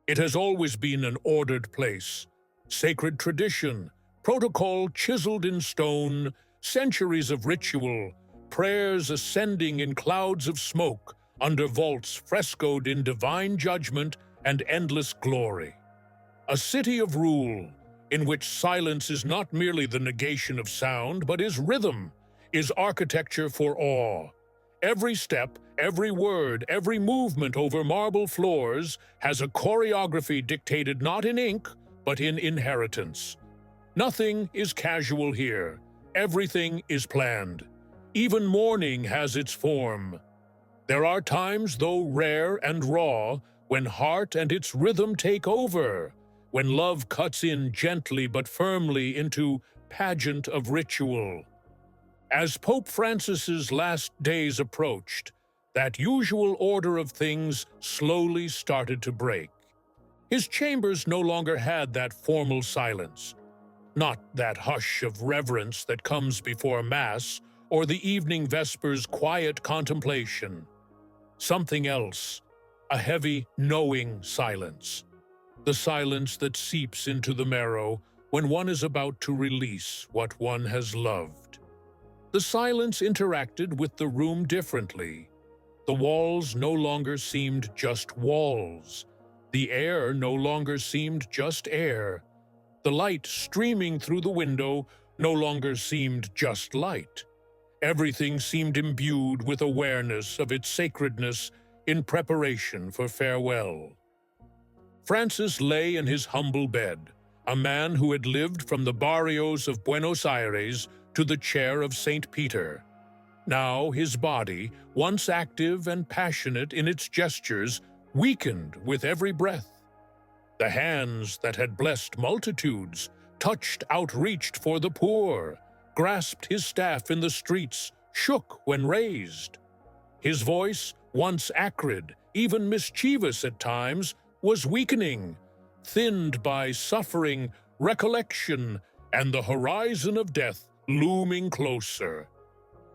It has always been an ordered place. Sacred tradition, protocol chiseled in stone, centuries of ritual, prayers ascending in clouds of smoke under vaults frescoed in divine judgment and endless glory. A city of rule, in which silence is not merely the negation of sound, but is rhythm, is architecture for awe. Every step, every word, every movement over marble floors has a choreography dictated not in ink, but in inheritance. Nothing is casual here. Everything is planned. Even mourning has its form. There are times, though rare and raw, when heart and its rhythm take over, when love cuts in gently but firmly into pageant of ritual. As Pope Francis's last days approached, that usual order of things slowly started to break. His chambers no longer had that formal silence, not that hush of reverence that comes before Mass or the evening Vespers' quiet contemplation. Something else, a heavy, knowing silence. The silence that seeps into the marrow when one is about to release what one has loved. The silence interacted with the room differently. The walls no longer seemed just walls. The air no longer seemed just air. The light streaming through the window no longer seemed just light. Everything seemed imbued with awareness of its sacredness in preparation for farewell. Francis lay in his humble bed, a man who had lived from the barrios of Buenos Aires to the chair of St. Peter. Now his body, once active and passionate in its gestures, weakened with every breath. The hands that had blessed multitudes, touched outreached for the poor, grasped his staff in the streets, shook when raised. His voice, once acrid, even mischievous at times, was weakening, thinned by suffering, recollection, and the horizon of death looming closer.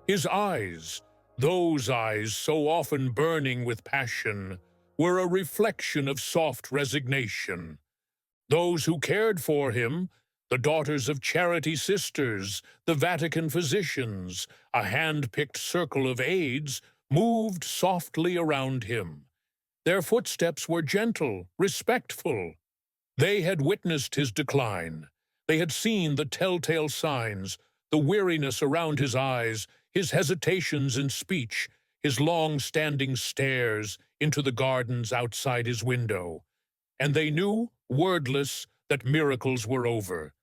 His eyes, those eyes so often burning with passion, were a reflection of soft resignation. Those who cared for him, the daughters of charity sisters, the Vatican physicians, a hand-picked circle of aides, moved softly around him. Their footsteps were gentle, respectful. They had witnessed his decline. They had seen the telltale signs, the weariness around his eyes, his hesitations in speech, his long-standing stares into the gardens outside his window. And they knew, wordless, that miracles were over.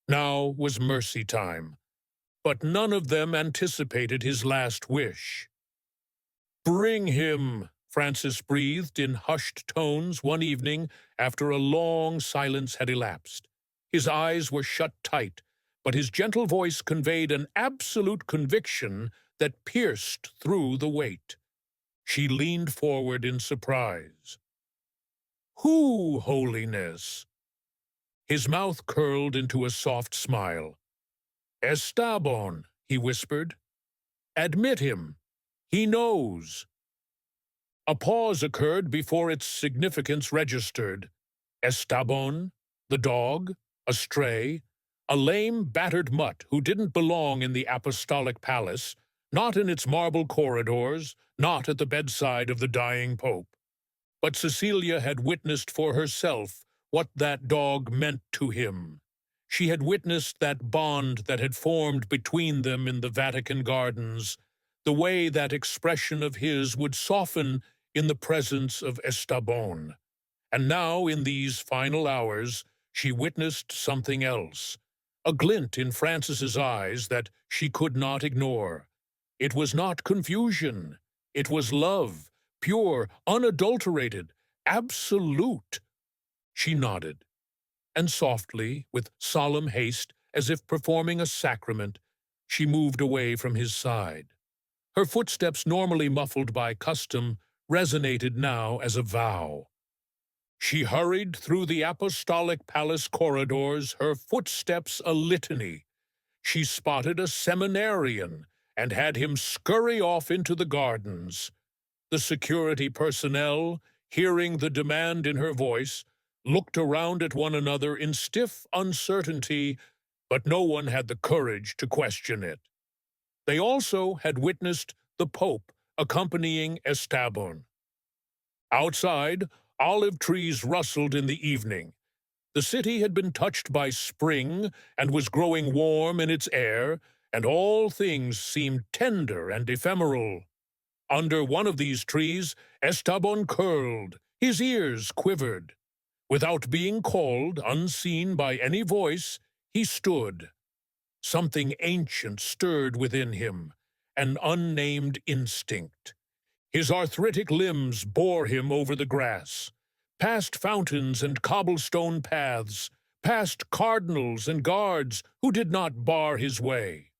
Now was mercy time. But none of them anticipated his last wish. "Bring him," Francis breathed in hushed tones one evening after a long silence had elapsed. His eyes were shut tight, but his gentle voice conveyed an absolute conviction that pierced through the weight. She leaned forward in surprise. "Who, Holiness?" His mouth curled into a soft smile. "Estabbon," he whispered. "Admit him. He knows." A pause occurred before its significance registered. Estabbon, the dog, a stray, a lame, battered mutt who didn't belong in the apostolic palace, not in its marble corridors, not at the bedside of the dying pope. But Cecilia had witnessed for herself what that dog meant to him. She had witnessed that bond that had formed between them in the Vatican gardens, the way that expression of his would soften in the presence of Estabbon. And now, in these final hours, she witnessed something else, a glint in Francis's eyes that she could not ignore. It was not confusion. It was love, pure, unadulterated, absolute. She nodded, and softly, with solemn haste, as if performing a sacrament, she moved away from his side. Her footsteps, normally muffled by custom, resonated now as a vow. She hurried through the apostolic palace corridors, her footsteps a litany. She spotted a seminarian and had him scurry off into the gardens. The security personnel, hearing the demand in her voice, looked around at one another in stiff uncertainty, but no one had the courage to question it. They also had witnessed the Pope accompanying Estabbon. Outside, olive trees rustled in the evening. The city had been touched by spring and was growing warm in its air, and all things seemed tender and ephemeral. Under one of these trees, Estabbon curled, his ears quivered. Without being called, unseen by any voice, he stood. Something ancient stirred within him, an unnamed instinct. His arthritic limbs bore him over the grass, past fountains and cobblestone paths, past cardinals and guards who did not bar his way.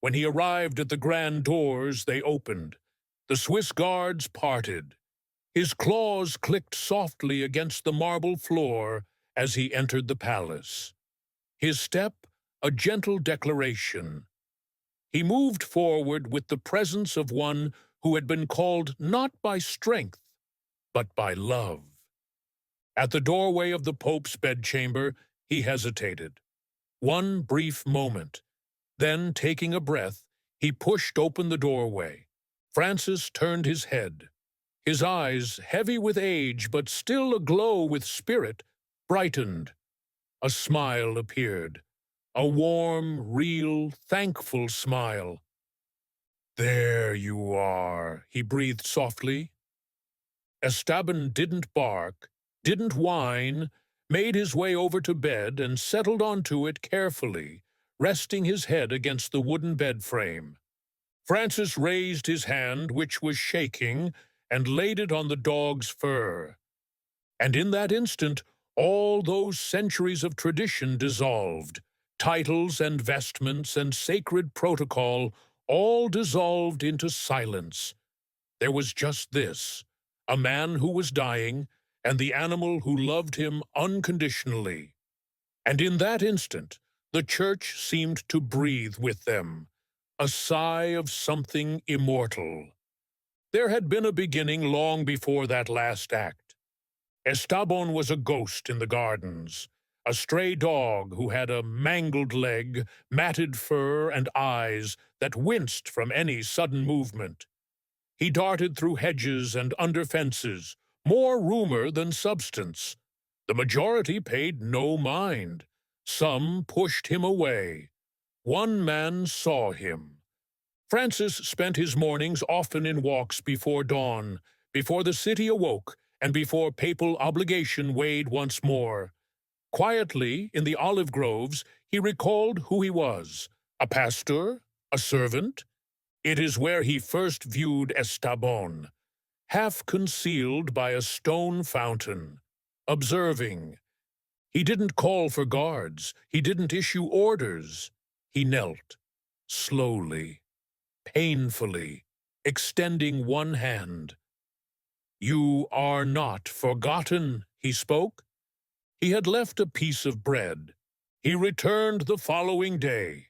When he arrived at the grand doors, they opened. The Swiss guards parted. His claws clicked softly against the marble floor as he entered the palace. His step, a gentle declaration. He moved forward with the presence of one who had been called not by strength, but by love. At the doorway of the Pope's bedchamber, he hesitated. One brief moment. Then, taking a breath, he pushed open the doorway. Francis turned his head. His eyes, heavy with age but still aglow with spirit, brightened. A smile appeared. A warm, real, thankful smile. "There you are," he breathed softly. Estabbon didn't bark, didn't whine, made his way over to bed and settled onto it carefully, resting his head against the wooden bed frame. Francis raised his hand, which was shaking, and laid it on the dog's fur. And in that instant, all those centuries of tradition dissolved. Titles and vestments and sacred protocol all dissolved into silence. There was just this, a man who was dying, and the animal who loved him unconditionally. And in that instant, the Church seemed to breathe with them, a sigh of something immortal. There had been a beginning long before that last act. Estabbon was a ghost in the gardens, a stray dog who had a mangled leg, matted fur, and eyes that winced from any sudden movement. He darted through hedges and under fences, more rumor than substance. The majority paid no mind. Some pushed him away. One man saw him. Francis spent his mornings often in walks before dawn, before the city awoke, and before papal obligation weighed once more. Quietly, in the olive groves, he recalled who he was, a pastor, a servant. It is where he first viewed Estabbon, half concealed by a stone fountain, observing. He didn't call for guards. He didn't issue orders. He knelt, slowly, painfully, extending one hand. "You are not forgotten," he spoke. He had left a piece of bread. He returned the following day.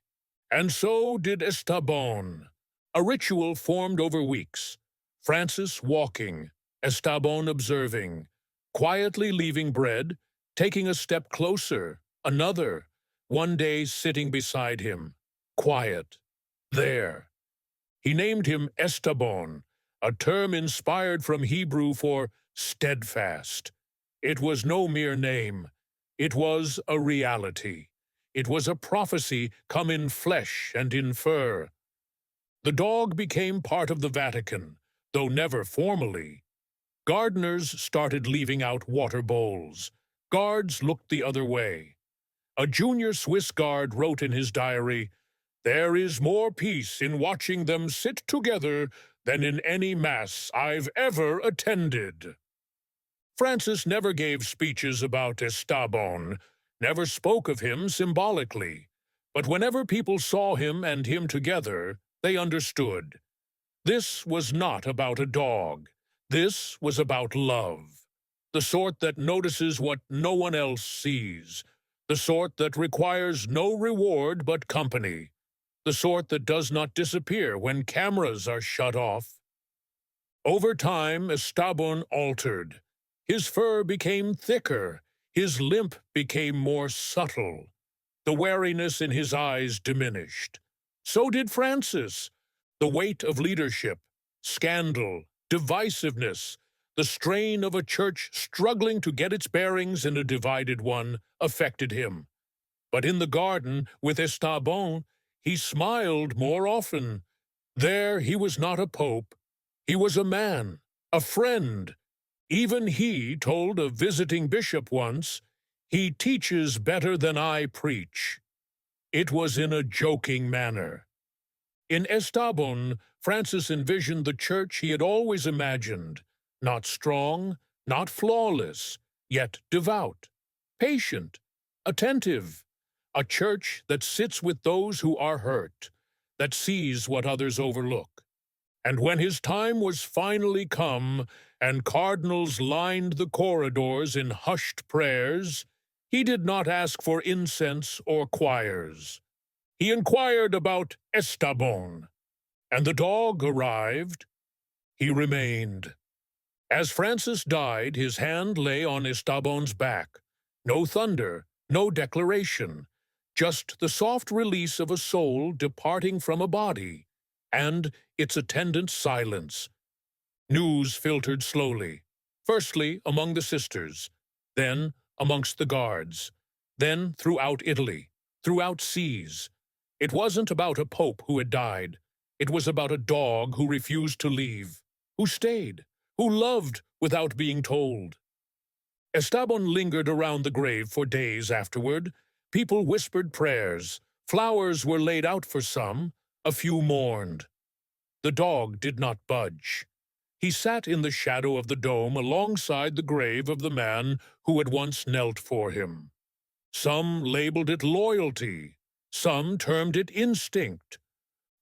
And so did Estabbon. A ritual formed over weeks. Francis walking, Estabbon observing, quietly leaving bread, taking a step closer, another, one day sitting beside him, quiet, there. He named him Estabbon, a term inspired from Hebrew for steadfast. It was no mere name. It was a reality. It was a prophecy come in flesh and in fur. The dog became part of the Vatican, though never formally. Gardeners started leaving out water bowls. Guards looked the other way. A junior Swiss guard wrote in his diary, "There is more peace in watching them sit together than in any mass I've ever attended." Francis never gave speeches about Estabbon, never spoke of him symbolically, but whenever people saw him and him together, they understood. This was not about a dog. This was about love, the sort that notices what no one else sees, the sort that requires no reward but company, the sort that does not disappear when cameras are shut off. Over time, Estabbon altered. His fur became thicker, His limp became more subtle. The wariness in his eyes diminished. So did Francis. The weight of leadership, scandal, divisiveness, the strain of a church struggling to get its bearings in a divided one affected him. But in the garden with Estabbon, he smiled more often. There he was not a pope. He was a man, a friend. Even he told a visiting bishop once, "He teaches better than I preach." It was in a joking manner. In Estabbon, Francis envisioned the church he had always imagined, not strong, not flawless, yet devout, patient, attentive, a church that sits with those who are hurt, that sees what others overlook. And when his time was finally come, and cardinals lined the corridors in hushed prayers, he did not ask for incense or choirs. He inquired about Estabbon, and the dog arrived. He remained. As Francis died, his hand lay on Estabbon's back. No thunder, no declaration, just the soft release of a soul departing from a body, and its attendant silence. News filtered slowly, firstly among the sisters, then amongst the guards, then throughout Italy, throughout seas. It wasn't about a pope who had died. It was about a dog who refused to leave, who stayed, who loved without being told. Estabbon lingered around the grave for days afterward. People whispered prayers. Flowers were laid out for some. A few mourned. The dog did not budge. He sat in the shadow of the dome alongside the grave of the man who had once knelt for him. Some labeled it loyalty. Some termed it instinct.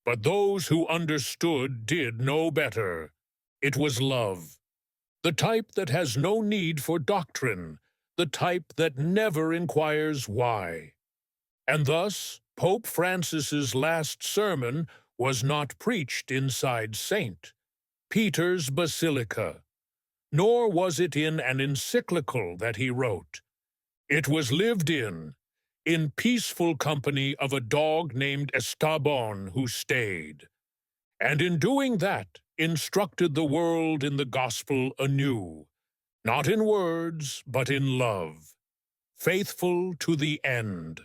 But those who understood did know better. It was love. The type that has no need for doctrine. The type that never inquires why. And thus, Pope Francis's last sermon was not preached inside St. Peter's Basilica, nor was it in an encyclical that he wrote. It was lived in peaceful company of a dog named Estabbon who stayed, and in doing that instructed the world in the gospel anew, not in words, but in love, faithful to the end.